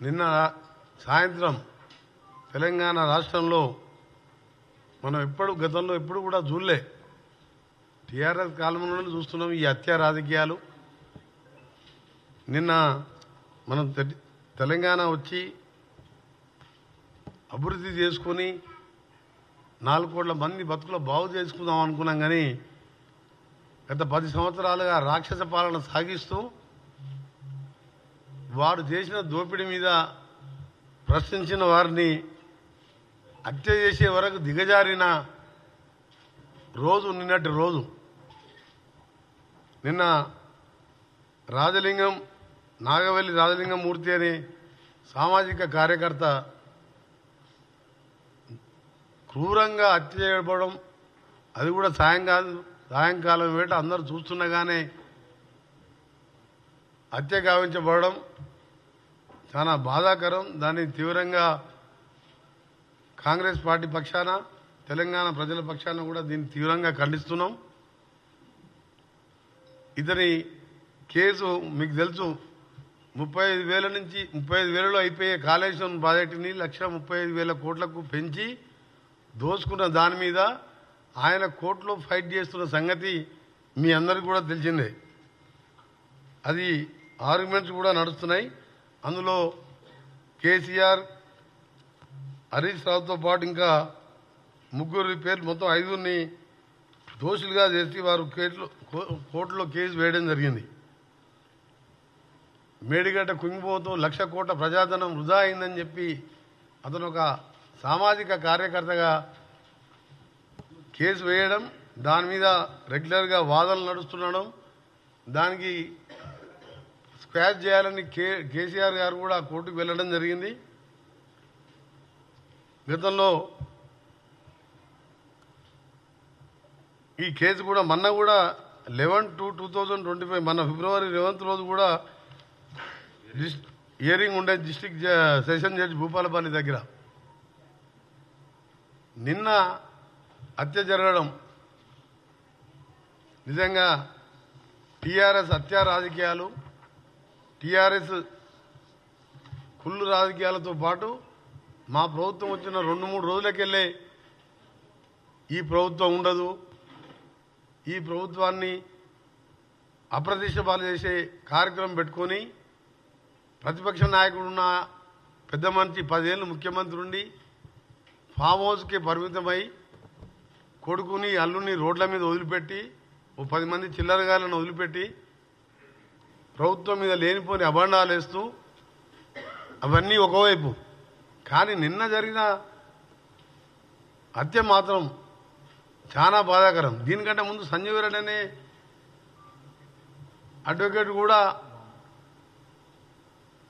నిన్న సాయంత్రం తెలంగాణ రాష్ట్రంలో మనం గతంలో ఎప్పుడు కూడా చూడలే. టీఆర్ఎస్ కాలంలోనే చూస్తున్నాం ఈ హత్య రాజకీయాలు. నిన్న మనం తెలంగాణ వచ్చి అభివృద్ధి చేసుకొని 4 కోట్ల మంది బతుకులు బాగు చేసుకుందాం అనుకున్నాం. కానీ గత 10 సంవత్సరాలుగా రాక్షస పాలన సాగిస్తూ వాడు చేసిన దోపిడీ మీద ప్రశ్నించిన వారిని హత్య చేసే వరకు దిగజారిన రోజు నిన్నటి రోజు. నిన్న నాగవెల్లి రాజలింగం మూర్తి అనే సామాజిక కార్యకర్త క్రూరంగా హత్య చేయబడడం, అది కూడా సాయంకాలం వేట అందరూ చూస్తుండగానే హత్య గావించబడడం చాలా బాధాకరం. దాన్ని తీవ్రంగా కాంగ్రెస్ పార్టీ పక్షాన, తెలంగాణ ప్రజల పక్షాన కూడా దీన్ని తీవ్రంగా ఖండిస్తున్నాం. ఇతని కేసు మీకు తెలుసు, 35,000 నుంచి 35,000లో అయిపోయే కాళేశ్వరం ప్రాజెక్టుని 1,35,000 కోట్లకు పెంచి దోచుకున్న దాని మీద ఆయన కోర్టులో ఫైట్ చేస్తున్న సంగతి మీ అందరికీ కూడా తెలిసిందే. అది ఆర్గ్యుమెంట్స్ కూడా నడుస్తున్నాయి. అందులో కేసీఆర్, హరీష్ రావుతో పాటు ఇంకా 3 పేర్లు, మొత్తం 5 దోషులుగా చేసి వారు కోర్టులో కేసు వేయడం జరిగింది. మేడిగడ్డ కుంగిపోతూ 1,00,000 కోట్ల ప్రజాధనం వృధా అయిందని చెప్పి అతను ఒక సామాజిక కార్యకర్తగా కేసు వేయడం, దాని మీద రెగ్యులర్గా వాదనలు నడుస్తుండడం, దానికి స్క్వాష్ చేయాలని కేసీఆర్ గారు కూడా కోర్టుకు వెళ్ళడం జరిగింది. గతంలో ఈ కేసు కూడా మొన్న కూడా 11/2/2025 మన ఫిబ్రవరి 11 రోజు కూడా హియరింగ్ ఉండే డిస్ట్రిక్ట్ సెషన్ జడ్జి భూపాలపల్లి దగ్గర. నిన్న హత్య జరగడం నిజంగా టీఆర్ఎస్ హత్య రాజకీయాలు, టీఆర్ఎస్ కుళ్ళు రాజకీయాలతో పాటు మా ప్రభుత్వం వచ్చిన 2-3 రోజులకెళ్ళే ఈ ప్రభుత్వం ఉండదు, ఈ ప్రభుత్వాన్ని అప్రతిష్ట పాలు చేసే కార్యక్రమం పెట్టుకొని ప్రతిపక్ష నాయకుడున్న పెద్ద మనిషి 10 ఏళ్ళు ముఖ్యమంత్రి ఉండి ఫామ్ హౌస్కి పరిమితమై కొడుకుని అల్లుని రోడ్ల మీద వదిలిపెట్టి 10 మంది చిల్లరగాలను వదిలిపెట్టి ప్రభుత్వం మీద లేనిపోని అభండాలు వేస్తూ అవన్నీ ఒకవైపు. కానీ నిన్న జరిగిన హత్య మాత్రం చాలా బాధాకరం. దీనికంటే ముందు సంజీవ్ రెడ్డి అనే అడ్వకేట్ కూడా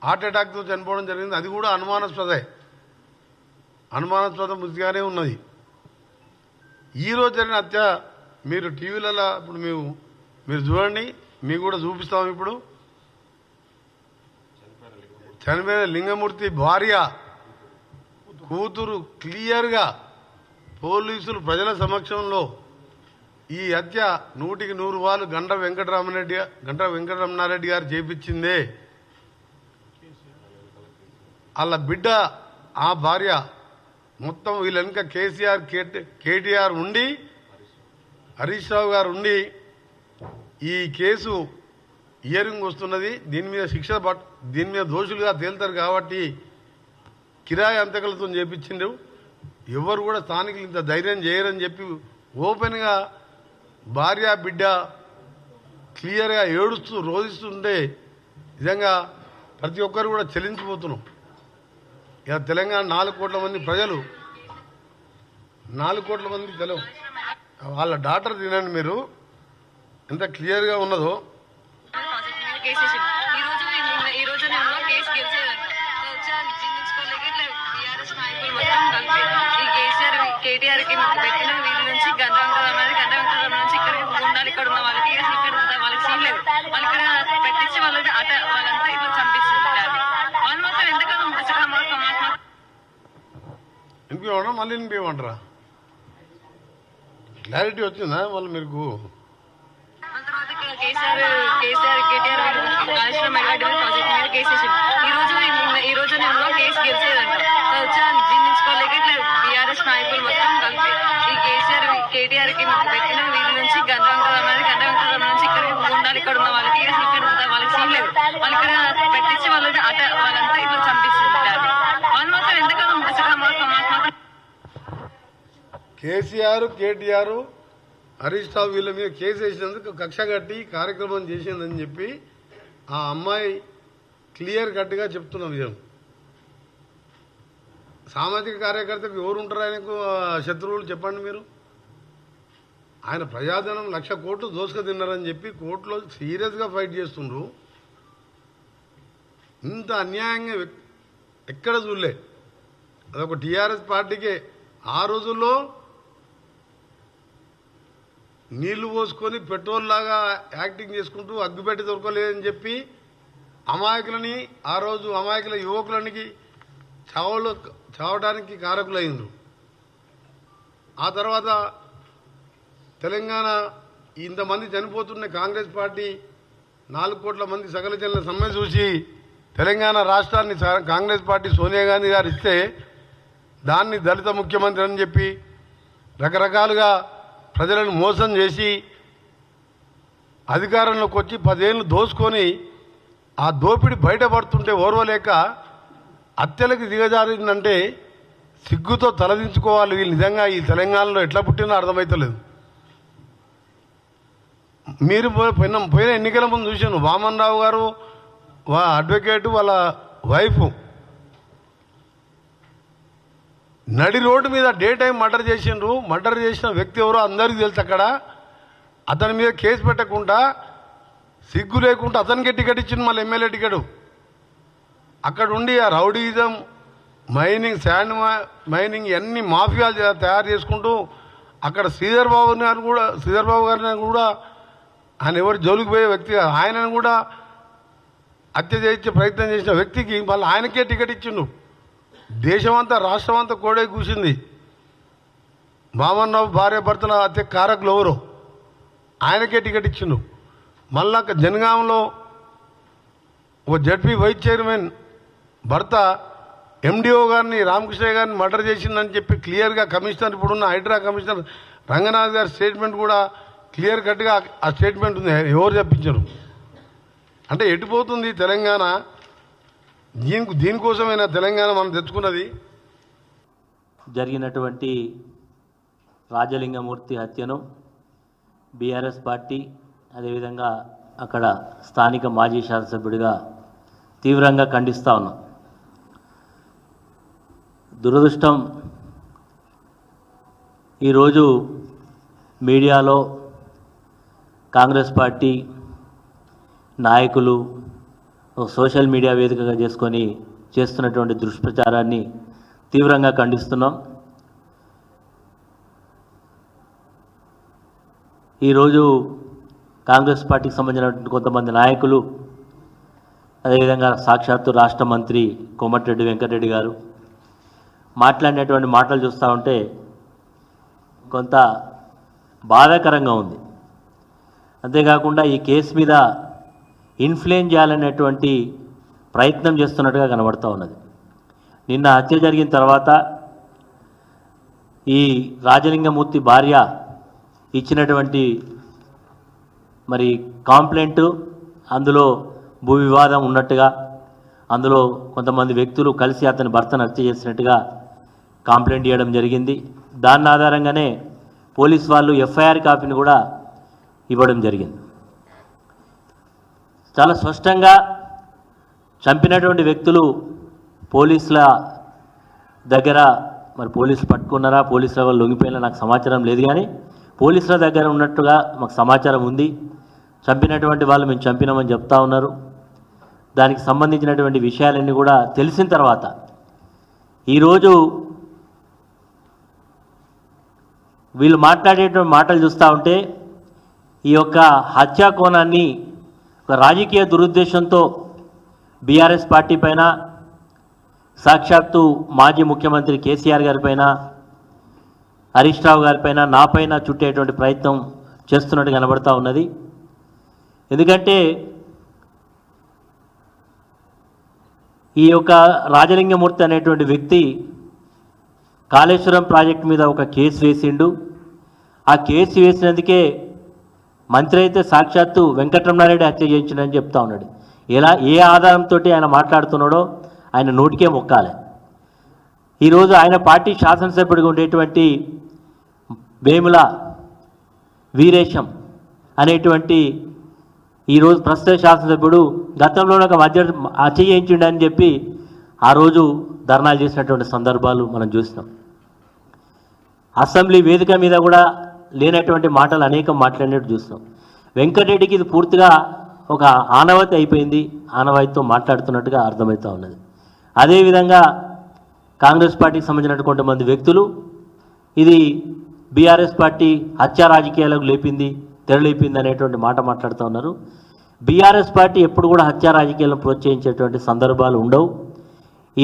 హార్ట్ అటాక్తో చనిపోవడం జరిగింది. అది కూడా అనుమానాస్పద మృతిగానే ఉన్నది. ఈరోజు జరిగిన హత్య మీరు టీవీలలో ఇప్పుడు మీరు చూడండి, మీకు కూడా చూపిస్తాం. ఇప్పుడు చనిపోయిన లింగమూర్తి భార్య కూతురు క్లియర్గా పోలీసులు ప్రజల సమక్షంలో ఈ హత్య 100కి 100 వాళ్ళు గంట వెంకటరమణారెడ్డి గారు చేపించిందే. వాళ్ళ బిడ్డ, ఆ భార్య, మొత్తం వీళ్ళ వెనుక కేసీఆర్, కేటీఆర్ ఉండి, హరీష్ రావు గారు ఉండి ఈ కేసు హియరింగ్ వస్తున్నది. దీని మీద దోషులుగా తేలుతారు కాబట్టి కిరాయి అంతకులతో చేపించిండు. ఎవరు కూడా స్థానికులు ఇంత ధైర్యం చేయరని చెప్పి ఓపెన్గా భార్య బిడ్డ క్లియర్గా ఏడుస్తూ రోధిస్తుంటే నిజంగా ప్రతి ఒక్కరు కూడా చెల్లించిపోతున్నాం. ఇక తెలంగాణ 4 కోట్ల మంది ప్రజలు, 4 కోట్ల మంది వాళ్ళ డాటర్ తినండి మీరు ఎంత క్లియర్గా ఉన్నదో. కేటీఆర్ కి పెట్టిన వీళ్ళ నుంచి గంట నుంచి ఇక్కడ ఉండాలి, ఇక్కడ ఉన్న వాళ్ళకి వాళ్ళకి సీన్ లేదు, వాళ్ళు ఇక్కడ పెట్టించి వాళ్ళంతా ఇట్లా చంపిస్తుంటారు. వాళ్ళు మాత్రం ఎందుకన్నా ఇంకేమన్నా మళ్ళీ ఇంకేమంటారా? క్లారిటీ వచ్చిందా మళ్ళీ మీకు? కేసీఆర్ కేటీఆర్ కాళేశ్వరం ప్రాజెక్ట్ మీద కేసు వేసింది. ఈ రోజు వాళ్ళు ఇక్కడ పెట్టించి వాళ్ళంతా ఇట్లా చంపిస్తుంటారు. వాళ్ళు మాత్రం ఎంతకాలం మాత్రం కేసీఆర్ కేటీఆర్ హరీష్ రావు వీళ్ళ మీద కేసు వేసినందుకు కక్ష కట్టి కార్యక్రమం చేసిందని చెప్పి ఆ అమ్మాయి క్లియర్ కట్గా చెప్తున్న విషయం. సామాజిక కార్యకర్తకు ఎవరు ఉంటారు ఆయనకు శత్రువులు చెప్పండి మీరు? ఆయన ప్రజాధనం 1,00,000 కోట్లు దోసుక తిన్నారని చెప్పి కోర్టులో సీరియస్గా ఫైట్ చేస్తుండ్రు. ఇంత అన్యాయంగా ఎక్కడ చూడలే. అదొక టీఆర్ఎస్ పార్టీకే. ఆ రోజుల్లో నీళ్లు పోసుకొని పెట్రోల్ లాగా యాక్టింగ్ చేసుకుంటూ అగ్గిపెట్టి దొరకలేదని చెప్పి అమాయకులని ఆ రోజు అమాయకుల యువకులనికి చావడానికి కారకులైండ్రు. ఆ తర్వాత తెలంగాణ ఇంతమంది చనిపోతున్న కాంగ్రెస్ పార్టీ 4 కోట్ల మంది సకల జనుల సమ్మె చూసి తెలంగాణ రాష్ట్రాన్ని కాంగ్రెస్ పార్టీ సోనియా గాంధీ గారు ఇస్తే దాన్ని దళిత ముఖ్యమంత్రి అని చెప్పి రకరకాలుగా ప్రజలను మోసం చేసి అధికారంలోకి వచ్చి 10 ఏళ్ళు దోసుకొని ఆ దోపిడి బయటపడుతుంటే ఓర్వలేక హత్యలకు దిగజారిందంటే సిగ్గుతో తలదించుకోవాలి. వీళ్ళు నిజంగా ఈ తెలంగాణలో ఎట్లా పుట్టినా అర్థమవుతలేదు. మీరు పోయిన ఎన్నికల ముందు చూశాను, వామన్ రావు గారు అడ్వకేటు వాళ్ళ వైఫ్ నడి రోడ్డు మీద డే టైం మర్డర్ చేసిండ్రు. మర్డర్ చేసిన వ్యక్తి ఎవరో అందరికీ తెలుసు. అక్కడ అతని మీద కేసు పెట్టకుండా సిగ్గు లేకుండా అతనికే టికెట్ ఇచ్చింది, మళ్ళీ ఎమ్మెల్యే టికెట్. అక్కడ ఉండి ఆ రౌడీజం, మైనింగ్, శాండ్ మైనింగ్ అన్ని మాఫియాలు తయారు చేసుకుంటూ అక్కడ శ్రీధర్ బాబు గారిని కూడా ఆయన ఎవరు జోలికి పోయే వ్యక్తి, ఆయనను కూడా హత్య చేయించే ప్రయత్నం చేసిన వ్యక్తికి మళ్ళీ ఆయనకే టికెట్ ఇచ్చిండు. దేశమంతా రాష్ట్రం అంతా కోడే కూసింది. వామన్ రావు భార్య భర్తల హత్య కారకులు ఎవరు, ఆయనకే టికెట్ ఇచ్చిండు. మళ్ళా జనగాంలో ఒక జడ్పీ వైస్ చైర్మన్ భర్త ఎండిఓ గారిని, రామకృష్ణయ్య గారిని మర్డర్ చేసిందని చెప్పి క్లియర్గా కమిషనర్, ఇప్పుడున్న హైడ్రా కమిషనర్ రంగనాథ్ గారి స్టేట్మెంట్ కూడా క్లియర్ కట్గా ఆ స్టేట్మెంట్ ఉంది. ఎవరు చెప్పించారు అంటే ఎటుపోతుంది తెలంగాణ? దీనికోసమైనా తెలంగాణ మనం తెచ్చుకున్నది. జరిగినటువంటి రాజలింగమూర్తి హత్యను బీఆర్ఎస్ పార్టీ, అదేవిధంగా అక్కడ స్థానిక మాజీ శాసనసభ్యుడిగా తీవ్రంగా ఖండిస్తూ ఉన్నాం. దురదృష్టం, ఈరోజు మీడియాలో కాంగ్రెస్ పార్టీ నాయకులు సోషల్ మీడియా వేదికగా చేసుకొని చేస్తున్నటువంటి దుష్ప్రచారాన్ని తీవ్రంగా ఖండిస్తున్నాం. ఈరోజు కాంగ్రెస్ పార్టీకి సంబంధించినటువంటి కొంతమంది నాయకులు, అదేవిధంగా సాక్షాత్తు రాష్ట్ర మంత్రి కోమటిరెడ్డి వెంకటరెడ్డి గారు మాట్లాడినటువంటి మాటలు చూస్తూ ఉంటే కొంత బాధాకరంగా ఉంది. అంతేకాకుండా ఈ కేసు మీద ఇన్ఫ్లుయెన్స్ చేయాలనేటువంటి ప్రయత్నం చేస్తున్నట్టుగా కనబడుతూ ఉన్నది. నిన్న హత్య జరిగిన తర్వాత ఈ రాజలింగమూర్తి భార్య ఇచ్చినటువంటి మరి కాంప్లైంట్, అందులో భూ వివాదం ఉన్నట్టుగా, అందులో కొంతమంది వ్యక్తులు కలిసి అతని భర్తను హత్య చేసినట్టుగా కాంప్లైంట్ చేయడం జరిగింది. దాని ఆధారంగానే పోలీస్ వాళ్ళు ఎఫ్ఐఆర్ కాపీని కూడా ఇవ్వడం జరిగింది. చాలా స్పష్టంగా చంపినటువంటి వ్యక్తులు పోలీసుల దగ్గర, మరి పోలీసులు పట్టుకున్నారా, పోలీసుల వాళ్ళు లొంగిపోయినా నాకు సమాచారం లేదు, కానీ పోలీసుల దగ్గర ఉన్నట్టుగా మాకు సమాచారం ఉంది. చంపినటువంటి వాళ్ళు మేము చంపినామని చెప్తా ఉన్నారు. దానికి సంబంధించినటువంటి విషయాలన్నీ కూడా తెలిసిన తర్వాత ఈరోజు వీళ్ళు మాట్లాడేటువంటి మాటలు చూస్తూ ఉంటే ఈ యొక్క హత్యా కోణాన్ని ఒక రాజకీయ దురుద్దేశంతో బీఆర్ఎస్ పార్టీ పైన, సాక్షాత్తు మాజీ ముఖ్యమంత్రి కేసీఆర్ గారిపైన, హరీష్ రావు గారిపైన, నాపైన చుట్టేటువంటి ప్రయత్నం చేస్తున్నట్టు కనబడతా ఉన్నది. ఎందుకంటే ఈ యొక్క రాజలింగమూర్తి అనేటువంటి వ్యక్తి కాళేశ్వరం ప్రాజెక్టు మీద ఒక కేసు వేసిండు. ఆ కేసు వేసినందుకే మంత్రి అయితే సాక్షాత్తు వెంకటరమణారెడ్డి హత్య చేయించిండని చెప్తా ఉన్నాడు. ఏ ఆధారంతో ఆయన మాట్లాడుతున్నాడో ఆయన నోటికే మొక్కాలి. ఈరోజు ఆయన పార్టీ శాసనసభ్యుడిగా ఉండేటువంటి వేముల వీరేశం అనేటువంటి ఈరోజు ప్రస్తుత శాసనసభ్యుడు గతంలో ఒక హత్య చేయించిండని చెప్పి ఆ రోజు ధర్నాలు చేసినటువంటి సందర్భాలు మనం చూసినాం. అసెంబ్లీ వేదిక మీద కూడా లేనటువంటి మాటలు అనేకం మాట్లాడినట్టు చూస్తాం. వెంకటరెడ్డికి ఇది పూర్తిగా ఒక ఆనవాయితీ అయిపోయింది, ఆనవాయితీతో మాట్లాడుతున్నట్టుగా అర్థమవుతూ ఉన్నది. అదేవిధంగా కాంగ్రెస్ పార్టీకి సంబంధించినటువంటి కొంతమంది వ్యక్తులు ఇది బీఆర్ఎస్ పార్టీ హత్యా రాజకీయాలకు తెరలేపింది అనేటువంటి మాట మాట్లాడుతూ ఉన్నారు. బీఆర్ఎస్ పార్టీ ఎప్పుడు కూడా హత్యా రాజకీయాలను ప్రోత్సహించేటువంటి సందర్భాలు ఉండవు.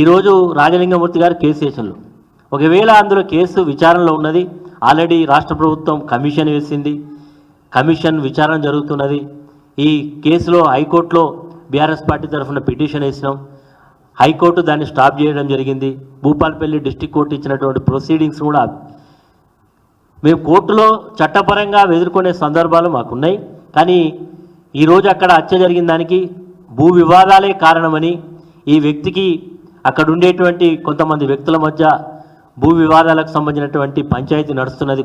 ఈరోజు రాజలింగమూర్తి గారు కేసు వేసిండ్రు. ఒకవేళ అందులో కేసు విచారణలో ఉన్నది, ఆల్రెడీ రాష్ట్ర ప్రభుత్వం కమిషన్ వేసింది, కమిషన్ విచారణ జరుగుతున్నది. ఈ కేసులో హైకోర్టులో బీఆర్ఎస్ పార్టీ తరఫున పిటిషన్ వేసినాం, హైకోర్టు దాన్ని స్టాప్ చేయడం జరిగింది. భూపాలపల్లి డిస్టిక్ కోర్టు ఇచ్చినటువంటి ప్రొసీడింగ్స్ కూడా మేము కోర్టులో చట్టపరంగా ఎదుర్కొనే సందర్భాలు మాకున్నాయి. కానీ ఈరోజు అక్కడ హత్య జరిగిన దానికి భూ వివాదాలే కారణమని, ఈ వ్యక్తికి అక్కడ ఉండేటువంటి కొంతమంది వ్యక్తుల మధ్య భూ వివాదాలకు సంబంధించినటువంటి పంచాయతీ నడుస్తున్నది,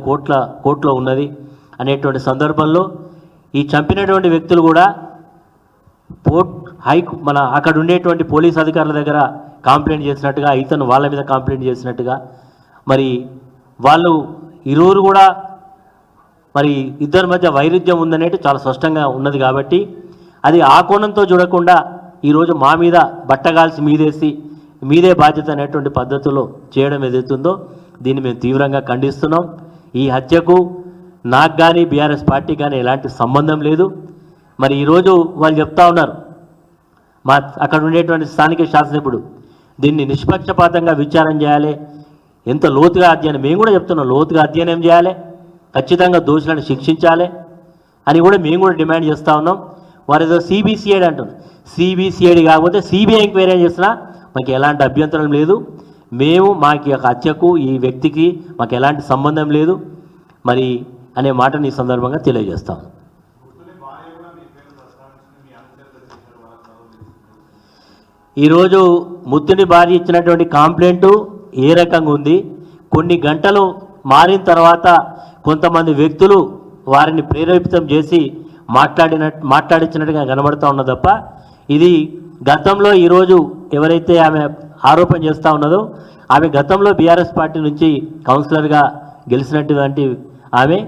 కోర్టులో ఉన్నది అనేటువంటి సందర్భంలో ఈ చంపినటువంటి వ్యక్తులు కూడా అక్కడ ఉండేటువంటి పోలీస్ అధికారుల దగ్గర కంప్లైంట్ చేసినట్టుగా, ఇతను వాళ్ళ మీద కంప్లైంట్ చేసినట్టుగా, మరి వాళ్ళు ఇరువురు కూడా మరి ఇద్దరి మధ్య వైరుధ్యం ఉందనేది చాలా స్పష్టంగా ఉన్నది. కాబట్టి అది ఆ కోణంతో చూడకుండా ఈరోజు మా మీద బట్టగాల్సి మీదే బాధ్యత అనేటువంటి పద్ధతిలో చేయడం ఏదైతుందో దీన్ని మేము తీవ్రంగా ఖండిస్తున్నాం. ఈ హత్యకు నాకు కానీ బీఆర్ఎస్ పార్టీ కానీ ఎలాంటి సంబంధం లేదు. మరి ఈరోజు వాళ్ళు చెప్తా ఉన్నారు, అక్కడ ఉండేటువంటి స్థానిక శాసనసభ్యుడు దీన్ని నిష్పక్షపాతంగా విచారణ చేయాలి, ఎంత లోతుగా అధ్యయనం, మేము కూడా చెప్తున్నాం లోతుగా అధ్యయనం చేయాలి, ఖచ్చితంగా దోషులను శిక్షించాలి అని కూడా మేము కూడా డిమాండ్ చేస్తూ ఉన్నాం. వారు ఏదో సిబిసిఐడి అంటున్నారు, సిబిసిఐడి కాకపోతే సిబిఐ ఎంక్వైరీ చేసినా మాకు ఎలాంటి అభ్యంతరం లేదు. మాకు హత్యకు ఈ వ్యక్తికి మాకు ఎలాంటి సంబంధం లేదు మరి అనే మాటని ఈ సందర్భంగా తెలియజేస్తాం. ఈరోజు ముత్తుని భార్య ఇచ్చినటువంటి కంప్లైంటు ఏ రకంగా ఉంది, కొన్ని గంటలు మారిన తర్వాత కొంతమంది వ్యక్తులు వారిని ప్రేరేపితం చేసి మాట్లాడించినట్టుగా కనబడుతూ ఉన్నది తప్ప, ఇది గతంలో ఈరోజు ఎవరైతే ఆమె ఆరోపణ చేస్తూ ఉన్నదో ఆమె గతంలో బీఆర్ఎస్ పార్టీ నుంచి కౌన్సిలర్గా గెలిచినటువంటి ఆమె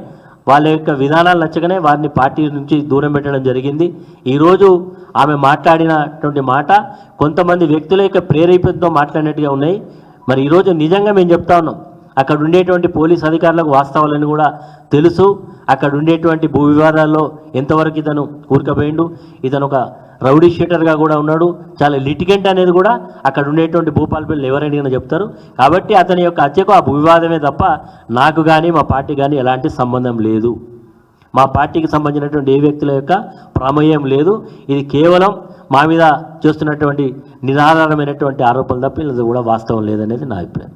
వాళ్ళ యొక్క విధానాలు నచ్చగానే వారిని పార్టీ నుంచి దూరం పెట్టడం జరిగింది. ఈరోజు ఆమె మాట్లాడినటువంటి మాట కొంతమంది వ్యక్తుల యొక్క ప్రేరేపితంతో మాట్లాడినట్టుగా ఉన్నాయి. మరి ఈరోజు నిజంగా మేము చెప్తా ఉన్నాం, అక్కడ ఉండేటువంటి పోలీస్ అధికారులకు వాస్తవాలని కూడా తెలుసు. అక్కడ ఉండేటువంటి భూ వివాదాల్లో ఎంతవరకు ఇతను కూరుకుపోయిండు, ఇతను ఒక రౌడీ షీటర్గా కూడా ఉన్నాడు, చాలా లిటిగెంట్ అనేది కూడా అక్కడ ఉండేటువంటి భూపాలపల్లి ఎవరైనా చెప్తారు. కాబట్టి అతని యొక్క హత్యకు ఆ భూ వివాదమే తప్ప నాకు కానీ మా పార్టీ కానీ ఎలాంటి సంబంధం లేదు. మా పార్టీకి సంబంధించినటువంటి ఏ వ్యక్తుల యొక్క ప్రమేయం లేదు. ఇది కేవలం మా మీద చేస్తున్నటువంటి నిరాధారమైనటువంటి ఆరోపణలు తప్ప ఇది కూడా వాస్తవం లేదనేది నా అభిప్రాయం.